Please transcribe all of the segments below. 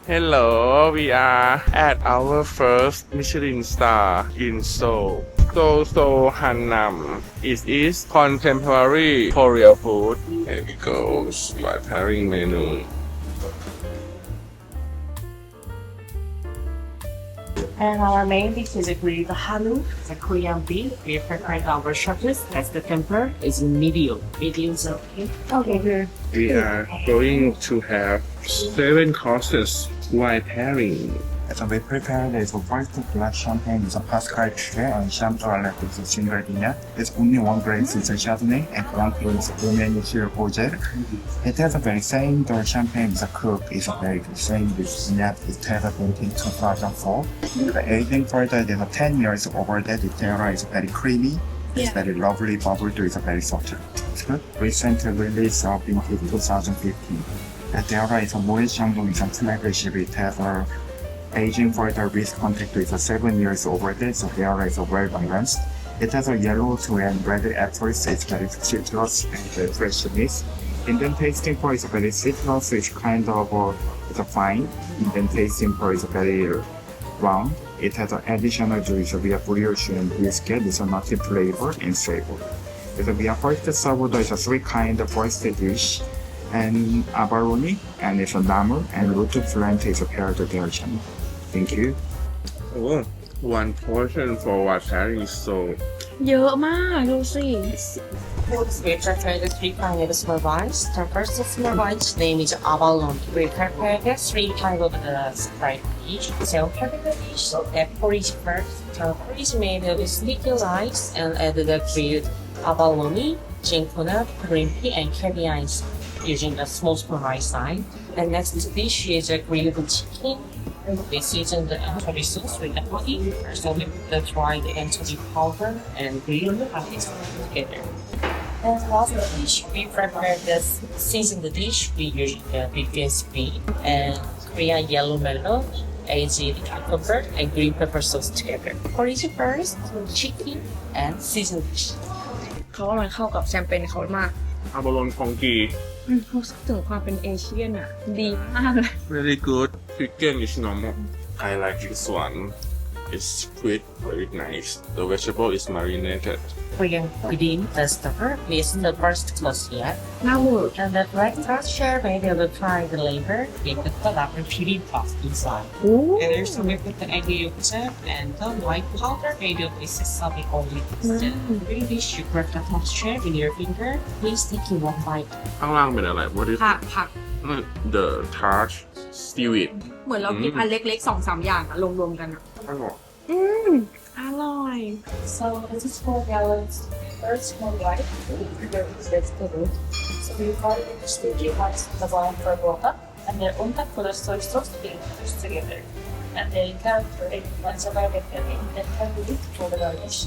Hello, we are at our first Michelin star in Seoul. Hannam. It is contemporary Korean food. Here we go. By pairing menu. And our main dish is a grilled Hannam, a Korean beef. We prepare our shortlist as the temper is medium. Medium's okay. Okay. We are going to have 7 courses while pairing. So we prepare the first black champagne is a Pascal Trait and Champagne is a single dinner. It's only one grape is a Chardonnay and one grape is a Romaine Rosé. It has a very same the champagne is a cook is a very same with Pinot. It has a built in 2004. The aging for that is a 10 years over that. The terra is very creamy. It's very lovely bubble too. It's a very soft. It's good. Recent release of in 2015. The terra is a moist Shandong is a flagship. It has a aging for the risk contact is 7 years over this, so the area is well balanced. It has a yellow to and red apples, it's very citrus and freshness. Indian tasting for is very citrus, it's kind of it's a fine. Indian tasting for is very round. It has an additional juice via brioche and biscuit, it's a nutty flavor and savor. We are first served is a 3 kind of first dish. And abalone, and it's a namu, and root plant is a paired version. Thank you. Oh, one portion for while pairing is so เยอะมากดูสิ Foods we prepare the 3 kinds of small wines. The first small wine's name is abalone. We prepare the 3 kinds of the Sprite dish. So prepare the dish. The porridge first. The porridge made with sticky rice and add the grilled abalone, ginkgo, green pea, and caviar using a small spoon rice side. The next dish is a grilled chicken. We season the anchovy sauce with the honey. So we put the dried anchovy powder and grilled onions together. And last dish, we prepare the seasoned dish. We use the beef bean and Korean yellow melon, aged cucumber, and green pepper sauce together. Porridge first, chicken, and seasoned dish. เขาว่ามันเข้ากับแชมเปญเขามาก abalone congee. รู้สึกถึงความเป็นเอเชียนอ่ะดีมากเลย Very good. Chicken is normal. I like this one. It's sweet, very nice. The vegetable is marinated. Korean cuisine festival is the first class yet. น่าเวิร์ก And the breakfast share made of the fried liver with the color pudding puff inside. โอ้ And also we put the egg yolk and the white powder made of this sesame oil. Really sugar the texture in your finger. Please take it one bite. ข้างล่างเป็นอะไร What is ผัก the tart seaweed? เหมือนเรากินอันเล็กๆ 2-3 อย่างอะรวมๆกันอะ อร่อย อร่อย So this is 4 gallons. First one white, vegetable. So we put the sticky whites in the bottom for water, and then on top for the soy sauce to be mixed together. And then carrot for it, and so I get them in, and heavily for the garnish.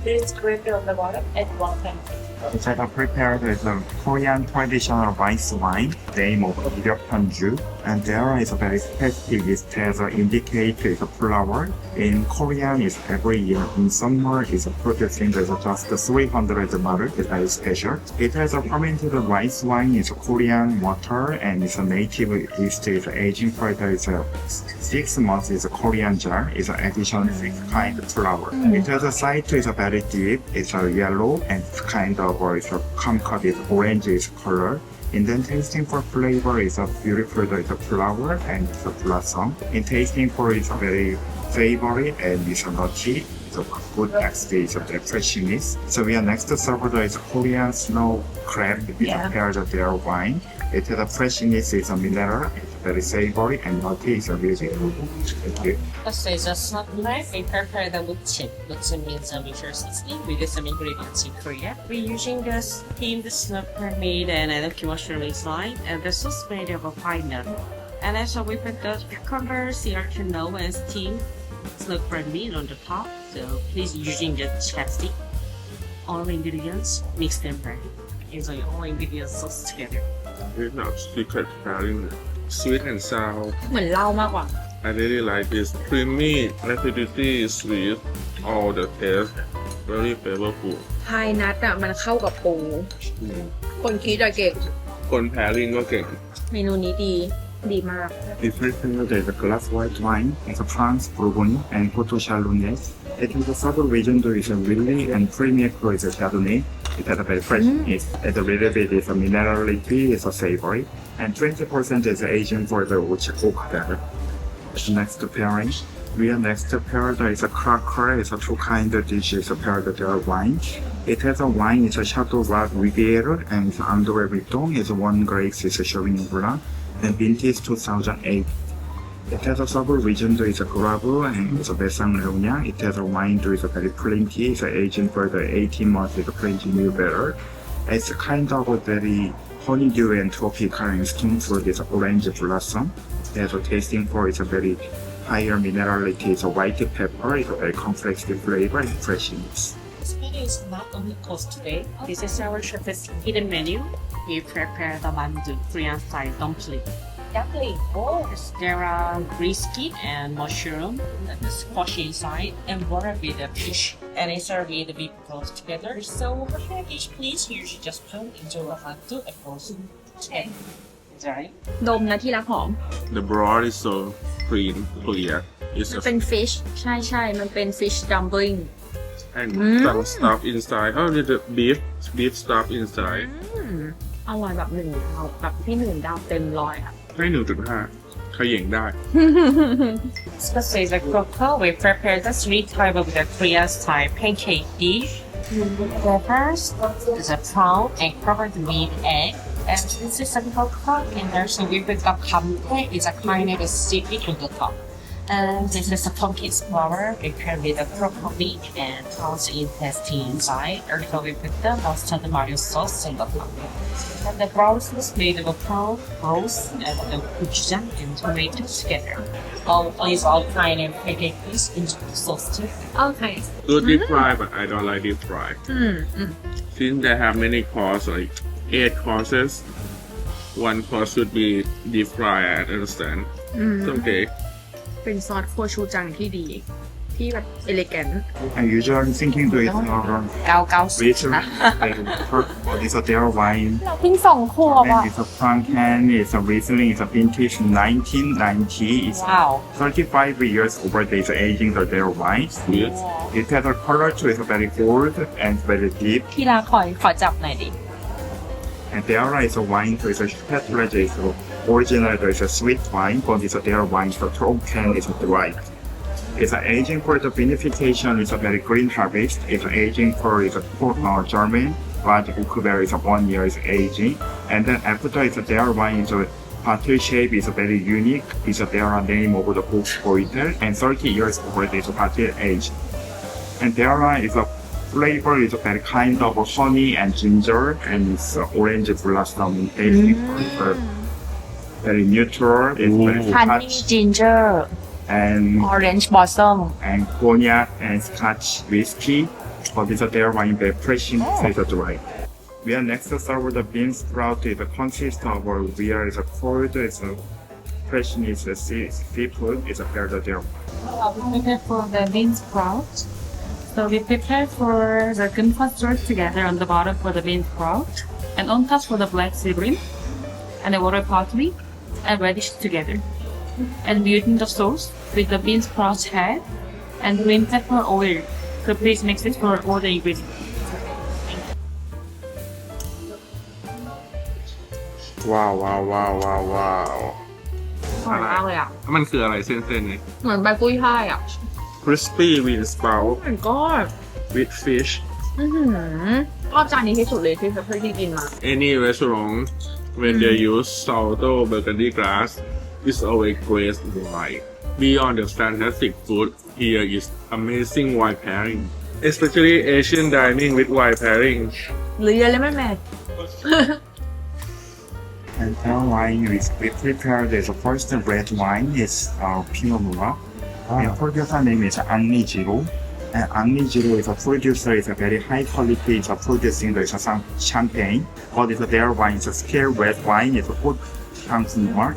This gravy on the bottom and 1 pan. Inside I prepared is a Korean traditional rice wine, name of Ilyeokhanju, and there is a very specific. It has indicated flour. In Korean, is every year. In summer, is producing just 300 ml. It's very special. It has a fermented rice wine. It's Korean water, and it's a native yeast. Is aging further. It's 6 months. Is a Korean jar. It's an additional 6 kind of flour. It has a side. It's a very deep. It's a yellow and kind of it's a kumquat. It's orange color. And then tasting for flavor is a beautiful it's a flower and it's a blossom. In tasting for it's a very savory and it's a nutty. It's a good texture, it's a very freshness. So we are next to serve is Korean snow crab with a pair of their wine. It has a freshness, it's a mineral, it's very savory and nutty, it's a really good. Thank you. So it's just not knife. We prepare the muchim. Muchim means a mixture seasoning with some ingredients in Korea. We're using the steamed snapper meat and a mushroom inside, and the sauce made of a pineapple. And also we put the cucumber, sea urchin, and steamed snapper meat on the top. So please using the chopstick. All ingredients mix them right. Enjoy all ingredients sauce together. It's not secret pairing. Sweet and sour. เหมือนเหล้ามากกว่า I really like this creamy, acidity, sweet, all the taste, very flavorful. ไทยนัทอะมันเข้ากับปูคนคิดอะเก่ง คนแพริ่งก็เก่ง เมนูนี้ดี ดีมาก We prepared a glass white wine, it's a France, Bourgogne, and Coteau Chardonnay. It is a southern region to is a really and premier cru is a Chardonnay. It has a very fresh taste. It's a little bit is a minerality, it's a savory. And 20% is Asian for the oak barrel. Next pairing. We are next paired is a cracker, it's a two kind of dish, it's a paired wine. It has a wine, it's a Chateau Rat Riviere, and it's Andorre Breton, it's one grapes, it's a Sauvignon blanc, and vintage 2008. It has a southern region to is a gravel, and it's a Besang Leonia. It has a wine to is a very plenty, it's a aging for the 18 months, it's a plenty new better. It's a kind of a very honeydew and tropical and skin fruit, it's a orange blossom. There's a tasting for it's a very higher minerality, it's a white pepper, it's a very complex flavor and freshness. This menu is not only cost today. This is our chef's hidden menu. We prepare the mandu, Korean style dumpling. Dumpling. Oh, there are brisket and mushroom, squash inside, and water with the fish. And it's served with the beef broth together. So, what kind of dish, please? You should just put into a mandu and roast it. Okay. Is that right? ดมนะที่รักหอม The broth is so clean, clear. It's มัน a เป็น fish ใช่มันเป็น fish dumpling and some stuff inside. Oh, the beef stuff inside. อร่อยแบบ1 ดาวแบบที่1 ดาวเต็มร้อยอะ ให้ 1.5 เขย่งได้ Especially the croquette, we prepare the 3 type of the Korean style pancake dish. The first is a prawn and covered with egg. And this is a croquette, and there's a little bit of kampe, it's a kind of a seaweed on the top. And this is a pumpkin flour prepared with a croquette meat and prawns intestine inside. Also, we put the mustard mayo sauce on the top. And the broth is made of a prawn, roast, and the gochujang and tomatoes together. All place all kind of packages into the sauce too. โอเค Good deep fry, but I don't like deep fry. Since they have many courses, like 8 courses, one course should be deep fry. I understand. It's okay. เป็นซอสโคชูจังที่ดี ที่แบบ elegant I'm usually thinking to it Riesling, it's a their wine. เพิ่ง2 ขวบ And อ่ะ it's a Franken, it's a Riesling, it's a vintage 1990. It's Wow. 35 years over this aging of their wine. Yes. It has a color to it's very gold and very deep. ที่รักขอจับหน่อยดิ And there is a wine to it's a Petrage, it's a original it's a sweet wine, but it's a their wine, the Franken is dry. It's an aging for the vinification, it's a very green harvest. It's an aging for it's a German, but Ukuber is a 1 year is aging. And then after it's a their wine, it's a bottle shape is very unique. It's a their name over the book pointer, and 30 years over this bottle age. And there is a flavor is a very kind of honey and ginger, and it's orange blossom tasting. It's very neutral. It's very Honey, touch ginger, and orange blossom. and cognac and Scotch whiskey, but it's a their wine very fresh and dry. We are next to serve the bean sprout. It consists of where is a cold, it's a fresh is a seafood. It's a pair of their. We prepare for the bean sprout. So we prepare for the confit together on the bottom for the bean sprout, and on top for the black seagram, and the water parsley, and radish together. And we using the sauce with the bean sprout head and green pepper oil. So please mix it for all the ingredients. ว้าว หอมมากเลยอ่ะ มันคืออะไรเส้นๆนี้ เหมือนใบกุ้ยช่ายอ่ะ crispy with spout เหมือนก็ with fish ชอบจานนี้ที่สุดเลยที่เคยกินมา any restaurant when they use salto burgundy glass is always glazed white. Beyond the fantastic food, here is amazing wine pairing, especially Asian dining with wine pairing. หรือเยอะเลยแม่ And our wine is we prepared the first red wine is Pinot Noir. And producer name is MICHELIN. And MICHELIN is a producer, is a very high quality, is a producing the some champagne. But it's their wine, it's a scale red wine, it's a good Noir.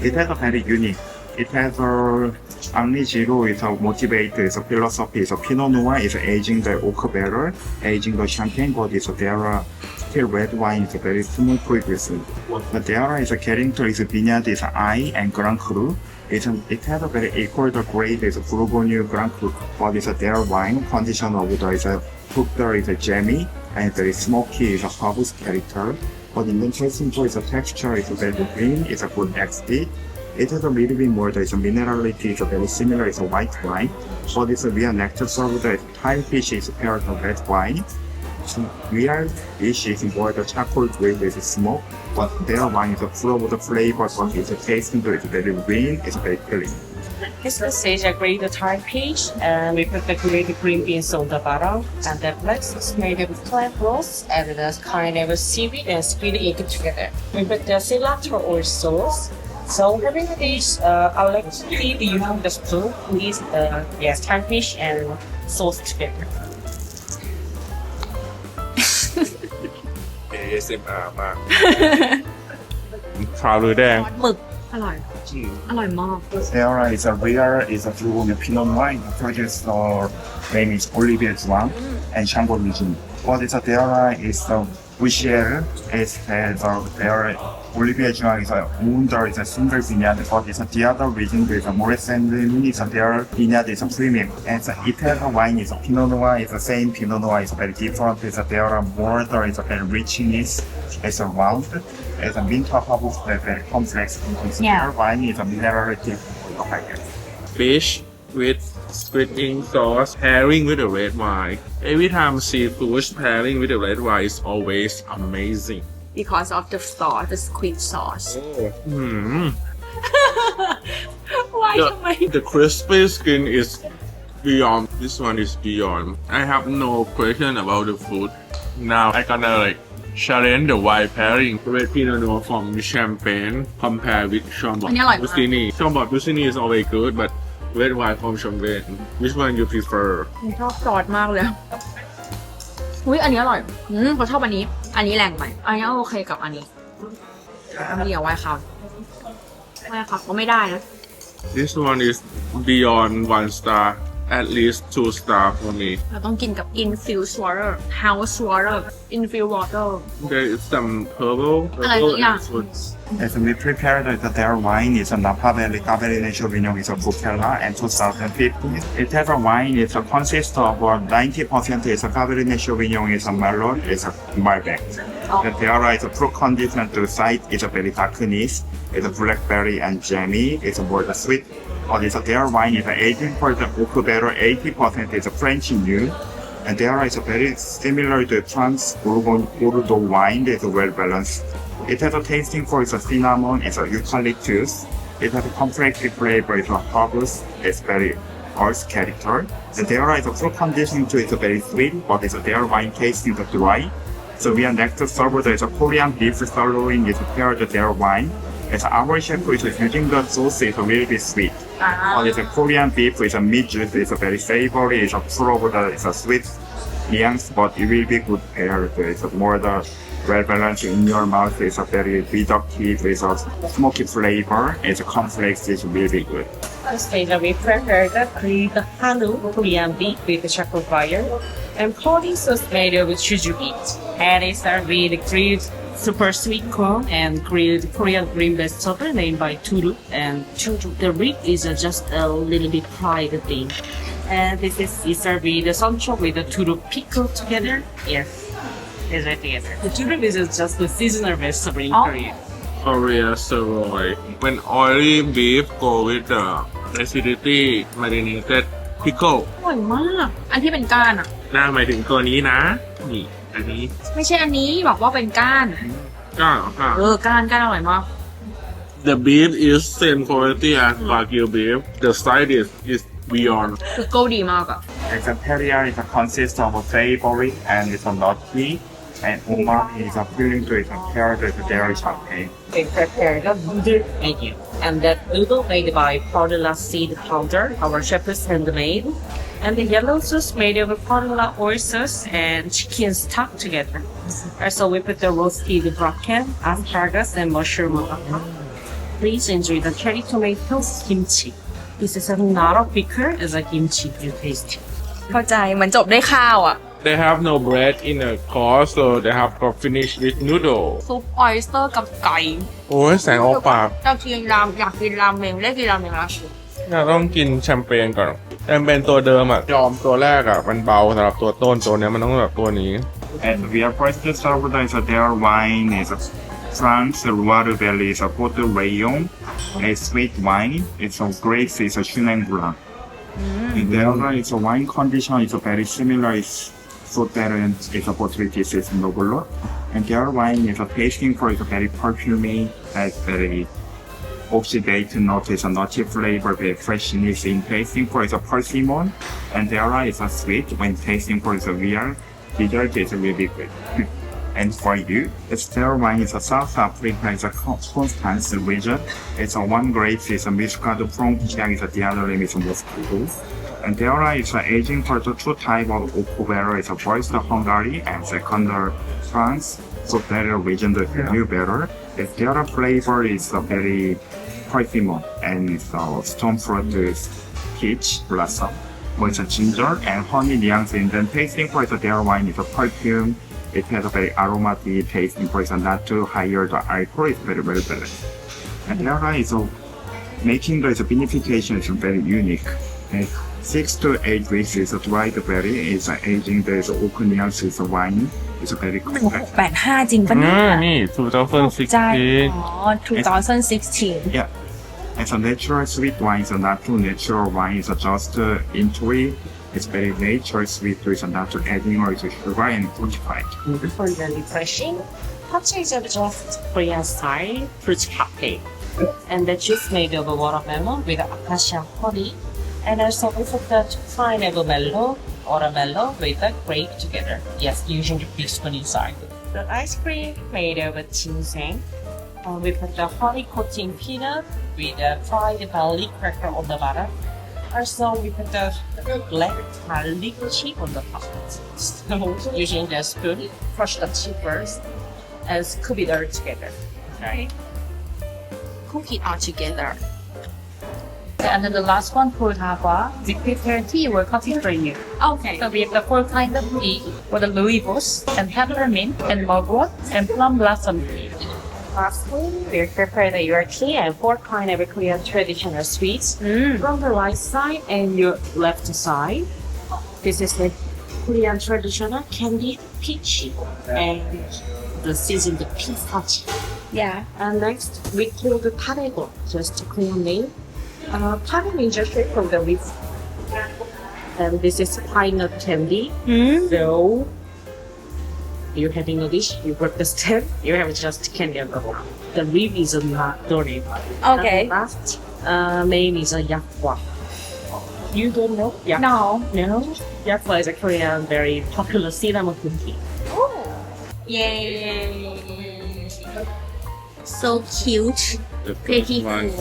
It has a very unique. It has a MICHELIN is a motivated, it's a philosophy, it's a Pinot Noir, is aging the oak barrel, aging the champagne, but it's their still red wine is very smooth previously. The Deara is a character is Vineyard is I and Grand Cru. It has a very equal grade is Bourgogne Grand Cru, but it's a their wine condition of the is a fruit is a jammy and very smoky is a harvest character. But in the tasting for its texture is very green, it's a good XD. It has a little bit more, there's a minerality, it's a very similar, it's a white wine. But it's a real nectar served the Thai fish is paired with red wine. So real fish is more the charcoal grade is smoke, but their wine is full of the flavor, but it's a tasting to it's very green, it's very clean. This is a grade Thai peach, and we put the grade green beans on the bottom, and the flex is made of plant roots and the kind of seaweed and squid ink together. We put the cilantro oil sauce. So having these, I like to leave using the spoon, these Thai fish and sauce together. ASMR มากขาวหรือแดง หมึกอร่อย อร่อยมาก Deara is a rare, is a Bourgogne Pinot wine, produced name is Olivier Blanc and Chambord region. What is a Deara is the Michel, is the Olivier Blanc is a wonder, is a single vineyard, but it's the other region with a more Sauvignon is a their vineyard is a premium. And the Italian wine is a Pinot Noir, is the same Pinot Noir is very different, is a their border is a very richness, it's a round, it's a winter harvest, very complex. Their wine is a minerality higher. Fish with squid ink sauce pairing with the red wine. Every time seafood pairing with the red wine is always amazing. because of the sauce the squid sauce why ทำไม The crispy skin is beyond. This one is beyond. I have no question about the food. Now I gonna challenge the wine pairing with Pinot Noir from Champagne compare with Chambord อันนี้อร่อยมาก Bussigny. Chambord Bussigny is always good, but red wine from Champagne. Which one you prefer? ผมชอบซอสมากเลยอุ้ยอันนี้อร่อยเขาชอบอันนี้แรงไปอันนี้โอเคกับอันนี้เดี๋ยวไว้ครับก็ไม่ได้นะ This one is beyond 1 star. At least 2 star for me. เราต้องกินกับ infused water house water infused water There is some herbal yeah. fruits. As we prepared their wine is a Napa Valley Cabernet Sauvignon is a Bouquella and 2015. It has a wine it consists of 90% is a Cabernet Sauvignon is a Merlot is a Malbec. The Deara is a fruit condition to the side is a very darkness. It's a blackberry and jammy. It's a more sweet. Or it's a their wine is 18% Ocubetter, 80% is a French new. And Deara is very similar to France Bordeaux wine. It's well balanced. It has a tasting for it's a cinnamon, it's a eucalyptus. It has a complex flavor, it's a harvest, it's very earth character. The Deara is a fruit condition to it's a very sweet, but it's a their wine tasting the dry. So we are next to serve there is a Korean beef sirloin is paired with their wine. It's our chef which is using the sauce is a really bit sweet. But it's a Korean beef with a meat juice, it's a very savory, it's a full of the it's a sweet nuance, but it will be good paired. It's a more the well balanced in your mouth. It's a very reductive, it's a smoky flavor. It's a complex, it's really good. This later we prepared the Hannam Korean beef with the charcoal fire and pouring sauce made with chuju meat. And it's served with grilled super sweet corn and grilled Korean green vegetable named by Turu. And the rib is just a little bit fried thing. And this is served with the sancho with the Turu pickle together. Yes, it's right together. The Turu is just the seasonal vegetable in Korea. Korea sirloin. When oily beef go with the acidity marinated pickle. อร่อยมากอันที่เป็นก้านอ่ะ น่าหมายถึงตัวนี้นะ นี่ อันนี้ ไม่ใช่อันนี้บอกว่าเป็นก้าน ก้า ก้านอร่อยมาก The beef is same quality as Wagyu beef. The side is beyond. คือโก้ดีมากอ่ะ It's a terrier is a consist of a savory and it's a nutty. And umami is a filling to it paired with dairy champagne. They prepared a noodle menu. And that noodle made by Paudela seed powder, our chef is handmade. And the yellow sauce made of Paudela oil sauce and chicken stock together. Also, we put the roasted broccoli, asparagus, and mushroom on top. Please enjoy the cherry tomatoes kimchi. This is not a pickle, it's a kimchi you taste. เข้าใจเหมือนจบได้ข้าวอ่ะ They have no bread in a course, so they have to finish with noodle. ซุปออยสเตอร์กับไก่ โอ้ยแสงออกปาก อยากกินรามเมงได้กินรามเมงแล้ว เราต้องกินแชมเปญก่อนแชมเปญตัวเดิมอ่ะยอมตัวแรกอ่ะมันเบาสำหรับตัวต้นตัวเนี้ยมันต้องแบบตัวนี้ And we are first to start with their wine is France Loire Valley is a Porto Rayon, a sweet wine. It's a grapes is a Chenin Blanc. And the other is a wine condition is a very similar. It's Southern is a Portuguese is Noble. And the other wine is a tasting for it's a very perfumey, has very oxidate note is a nutty flavor, very freshness in tasting for it's a persimmon. And the other is a sweet when tasting for it's a real. Dessert is really good. And for you, the star wine is a South Africa, it's a Constance region. It's a one grape, it's a Muscat from Chiang, the other name is Moscato. And the other is aging for the two type of Okubero, it's a first Hungary and second France. So that region the new better. The other flavor is a very persimmon and it's a stone fruit peach blossom. With a ginger and honey nuance in the tasting for the their wine is a perfume. It has a very aromatic tasting for not too higher the alcohol is very balanced. And the other is making the vinification is very unique. And 6 to 8 weeks is a dried berry is aging the oak nuance is a wine. It's a very complex. 85จริงปะเนี่ย นี่ ใจ 2016 อ๋อ2016 Yeah. It's a natural sweet wine, so not too natural wine. It's just into it. It's very natural sweet, so it's not too adding or it's sugar and fortified. For the refreshing, touch is just Korean style fruit cafe. And the juice made of watermelon with acacia honey. And also we put the pineapple mellow or a mellow with the grape together. Yes, using the big spoon inside. The ice cream made of ginseng. We put the honey coating peanut with the fried garlic cracker on the bottom. Also, we put the black garlic chip on the top. So, using the spoon, crush the chip first and scoop it all together. Right? cook it all together And then the last one, for Hava, we prepare tea or coffee for you. okay So we have the 4 kinds of tea for the rooibos and peppermint and mugwort and plum blossom tea. Lastly, we prepare the your tea and 4 kinds of Korean traditional sweets from the right side and your left side. This is the Korean traditional candied peachy and the seasoned pistachio. yeah And next, we call the tarego, just a Korean name. Tarego is just from the wheat. And this is peanut candy. So, you having a dish, you break the stem, you have just candy on the bottom. The leaf is not donate. okay And the last name is a yakwa. You don't know? Yakwa? no No? Yakwa is a Korean very popular cinnamon cookie. yay so cute pretty cool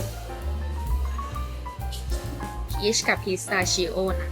พีชกับพิสตาชิโอนะ